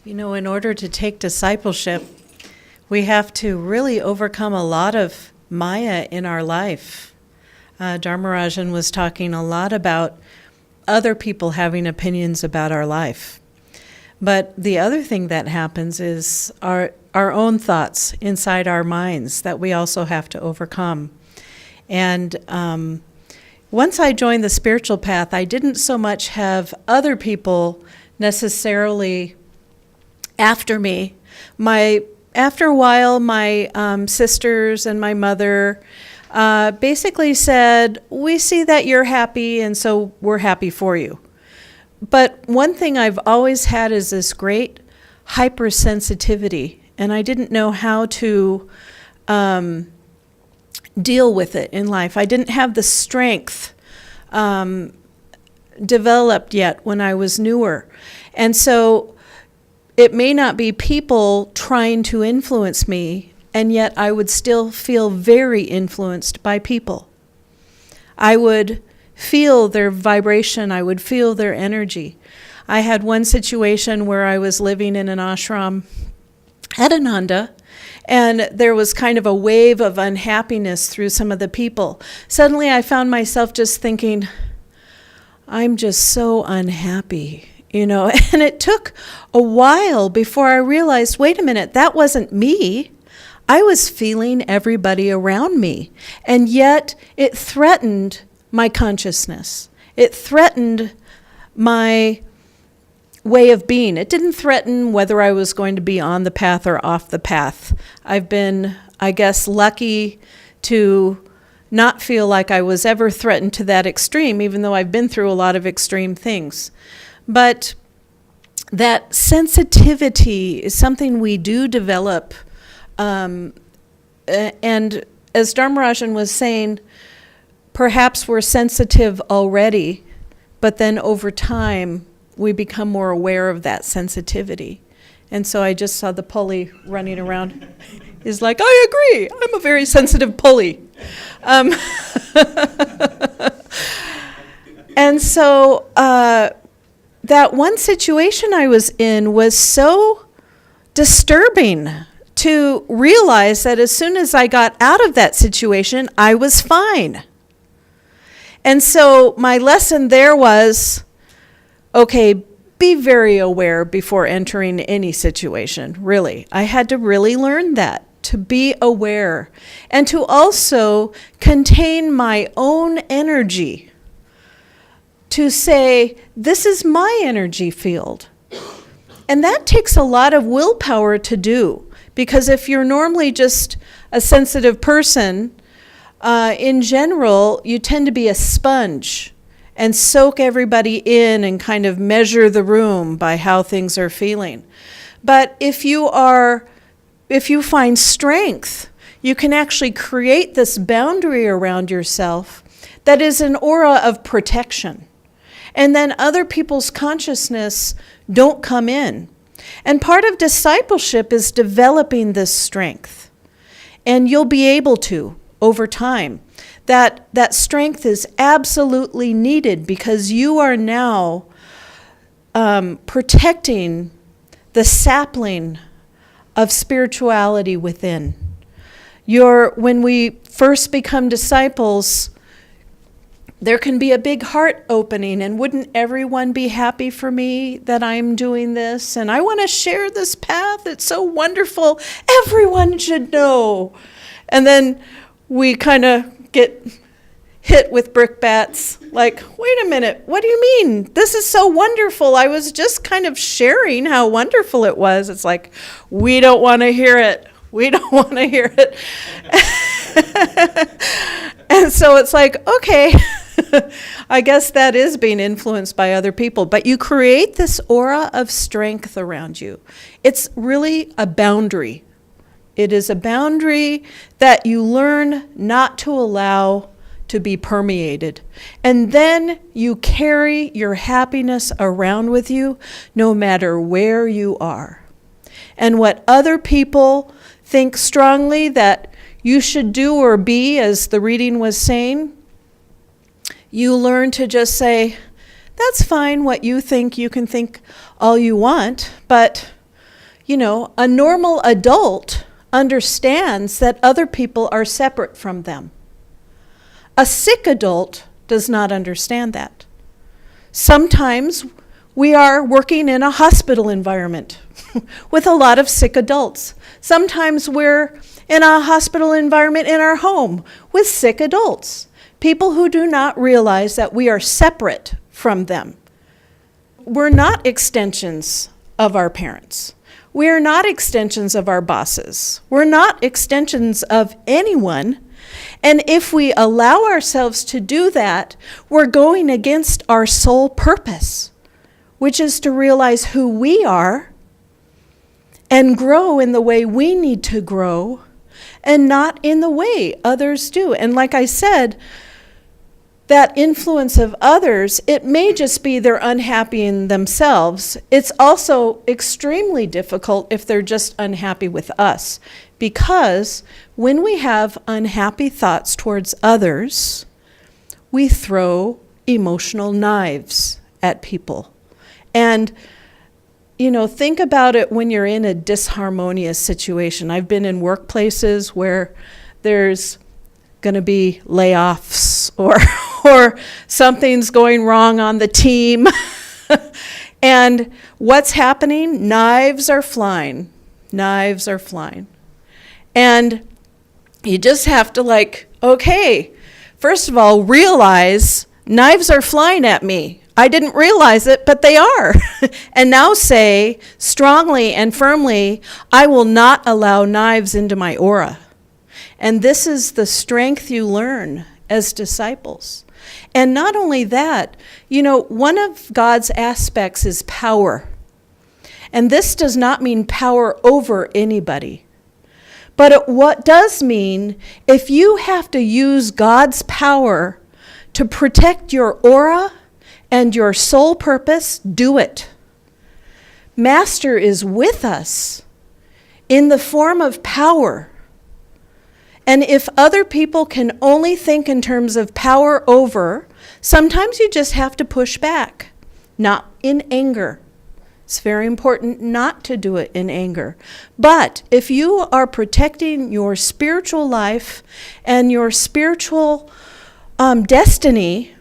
In order to take discipleship, we have to really overcome a lot of Maya in our life. Dharmarajan was talking a lot about other people having opinions about our life. But the other thing that happens is our own thoughts inside our minds that we also have to overcome. And once I joined the spiritual path, I didn't so much have other people necessarily after me. After a while, my sisters and my mother basically said, "We see that you're happy, and so we're happy for you." But one thing I've always had is this great hypersensitivity, and I didn't know how to deal with it in life. I didn't have the strength developed yet when I was newer. And so it may not be people trying to influence me, and yet I would still feel very influenced by people. I would feel their vibration. I would feel their energy. I had one situation where I was living in an ashram at Ananda, and there was kind of a wave of unhappiness through some of the people. Suddenly I found myself just thinking, I'm just so unhappy. And it took a while before I realized, wait a minute, that wasn't me. I was feeling everybody around me, and yet it threatened my consciousness. It threatened my way of being. It didn't threaten whether I was going to be on the path or off the path. I've been, I guess, lucky to not feel like I was ever threatened to that extreme, even though I've been through a lot of extreme things. But that sensitivity is something we do develop. And as Dharmarajan was saying, perhaps we're sensitive already, but then over time, we become more aware of that sensitivity. And so I just saw the pulley running around. He's like, I agree, I'm a very sensitive pulley. And so that one situation I was in was so disturbing to realize that as soon as I got out of that situation, I was fine. And so my lesson there was, okay, be very aware before entering any situation, really. I had to really learn that, to be aware, and to also contain my own energy, to say, this is my energy field. And that takes a lot of willpower to do, because if you're normally just a sensitive person, in general, you tend to be a sponge and soak everybody in and kind of measure the room by how things are feeling. But if you find strength, you can actually create this boundary around yourself that is an aura of protection. And then other people's consciousness don't come in. And part of discipleship is developing this strength. And you'll be able to over time. That strength is absolutely needed because you are now protecting the sapling of spirituality within. When we first become disciples, there can be a big heart opening, and wouldn't everyone be happy for me that I'm doing this? And I want to share this path. It's so wonderful. Everyone should know. And then we kind of get hit with brickbats, like, wait a minute, what do you mean? This is so wonderful. I was just kind of sharing how wonderful it was. It's like, we don't want to hear it. We don't want to hear it. And so it's like, okay, I guess that is being influenced by other people. But you create this aura of strength around you. It's really a boundary. It is a boundary that you learn not to allow to be permeated. And then you carry your happiness around with you no matter where you are. And what other people think strongly that you should do or be, as the reading was saying, you learn to just say, that's fine what you think. You can think all you want, but A normal adult understands that other people are separate from them. A sick adult does not understand that. Sometimes we are working in a hospital environment with a lot of sick adults. Sometimes we're in a hospital environment in our home with sick adults, people who do not realize that we are separate from them. We're not extensions of our parents. We are not extensions of our bosses. We're not extensions of anyone. And if we allow ourselves to do that, we're going against our sole purpose, which is to realize who we are and grow in the way we need to grow and not in the way others do. And like I said, that influence of others, it may just be they're unhappy in themselves. It's also extremely difficult if they're just unhappy with us, because when we have unhappy thoughts towards others, we throw emotional knives at people. And, think about it when you're in a disharmonious situation. I've been in workplaces where there's going to be layoffs or something's going wrong on the team. And what's happening? Knives are flying. Knives are flying. And you just have to okay, first of all, realize knives are flying at me. I didn't realize it, but they are. And now say strongly and firmly, I will not allow knives into my aura. And this is the strength you learn as disciples. And not only that, one of God's aspects is power. And this does not mean power over anybody. But what does mean, if you have to use God's power to protect your aura and your sole purpose, do it. Master is with us in the form of power. And if other people can only think in terms of power over, sometimes you just have to push back, not in anger. It's very important not to do it in anger. But if you are protecting your spiritual life and your spiritual destiny,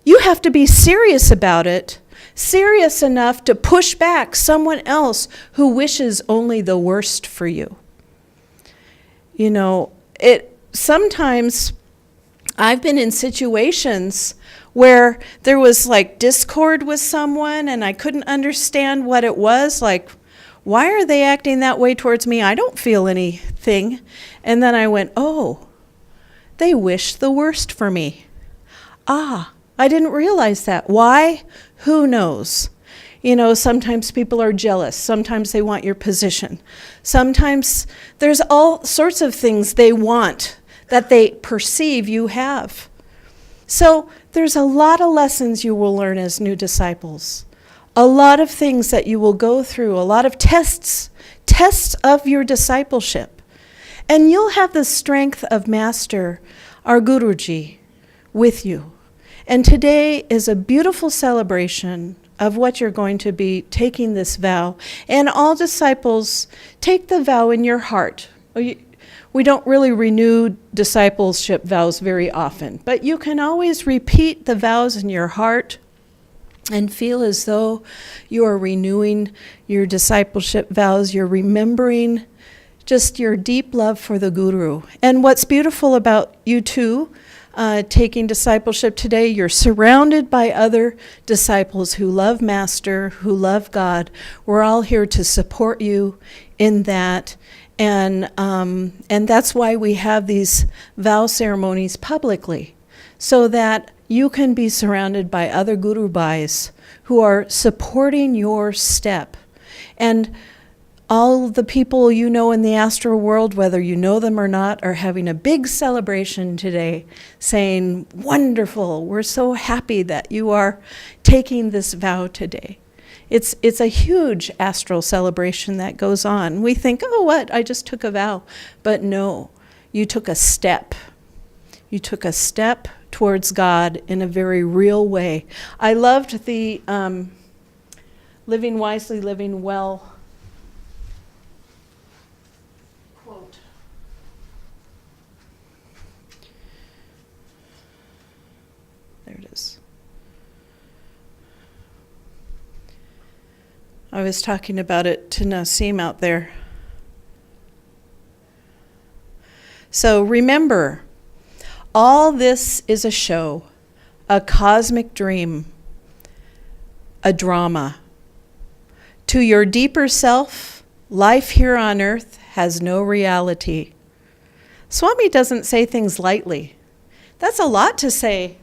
you have to be serious about it, serious enough to push back someone else who wishes only the worst for you. Sometimes I've been in situations where there was discord with someone and I couldn't understand what it was. Why are they acting that way towards me? I don't feel anything. And then I went, oh, they wish the worst for me. I didn't realize that. Why? Who knows? Sometimes people are jealous. Sometimes they want your position. Sometimes there's all sorts of things they want that they perceive you have. So there's a lot of lessons you will learn as new disciples. A lot of things that you will go through. A lot of tests of your discipleship. And you'll have the strength of Master, our Guruji, with you. And today is a beautiful celebration of what you're going to be taking this vow. And all disciples, take the vow in your heart. We don't really renew discipleship vows very often, but you can always repeat the vows in your heart and feel as though you are renewing your discipleship vows. You're remembering just your deep love for the Guru. And what's beautiful about you two, taking discipleship today, you're surrounded by other disciples who love Master, who love God. We're all here to support you in that. And that's why we have these vow ceremonies publicly, so that you can be surrounded by other Guru Bhais who are supporting your step. And all the people you know in the astral world, whether you know them or not, are having a big celebration today, saying, wonderful, we're so happy that you are taking this vow today. It's a huge astral celebration that goes on. We think, oh, what? I just took a vow. But no, you took a step. You took a step towards God in a very real way. I loved the Living Wisely, Living Well I was talking about it to Nasim out there. So remember, all this is a show, a cosmic dream, a drama. To your deeper self, life here on earth has no reality. Swami doesn't say things lightly. That's a lot to say.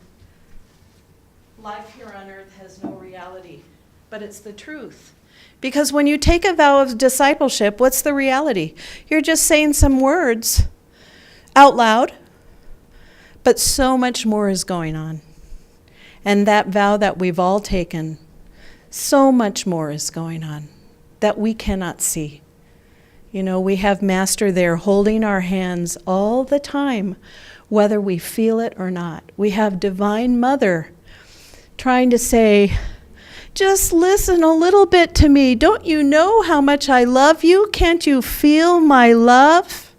Life here on earth has no reality, but it's the truth. Because when you take a vow of discipleship, what's the reality? You're just saying some words out loud, but so much more is going on. And that vow that we've all taken, so much more is going on that we cannot see. You know, we have Master there holding our hands all the time, whether we feel it or not. We have Divine Mother trying to say, just listen a little bit to me. Don't you know how much I love you? Can't you feel my love?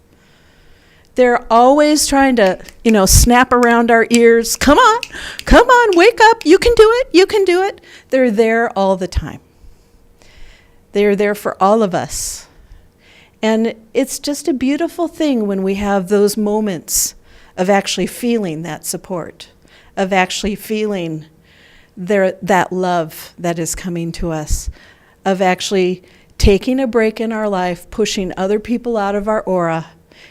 They're always trying to, snap around our ears. Come on, wake up. You can do it. They're there all the time. They're there for all of us. And it's just a beautiful thing when we have those moments of actually feeling that support, of actually feeling that love that is coming to us, of actually taking a break in our life, pushing other people out of our aura,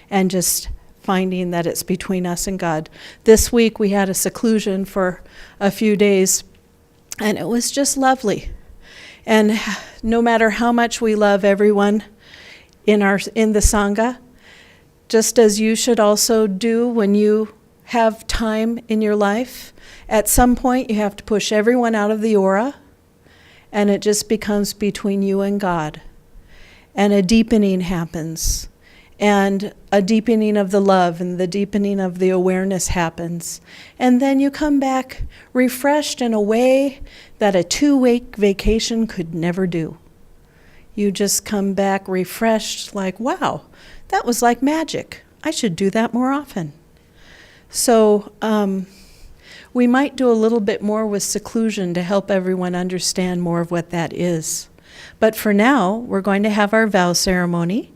and just finding that it's between us and God. This week we had a seclusion for a few days, and it was just lovely. And no matter how much we love everyone in the Sangha, just as you should also do when you have time in your life, at some point you have to push everyone out of the aura, and it just becomes between you and God. And a deepening happens, and a deepening of the love and the deepening of the awareness happens. And then you come back refreshed in a way that a 2-week vacation could never do. You just come back refreshed like, wow, that was like magic. I should do that more often. So we might do a little bit more with seclusion to help everyone understand more of what that is. But for now, we're going to have our vow ceremony.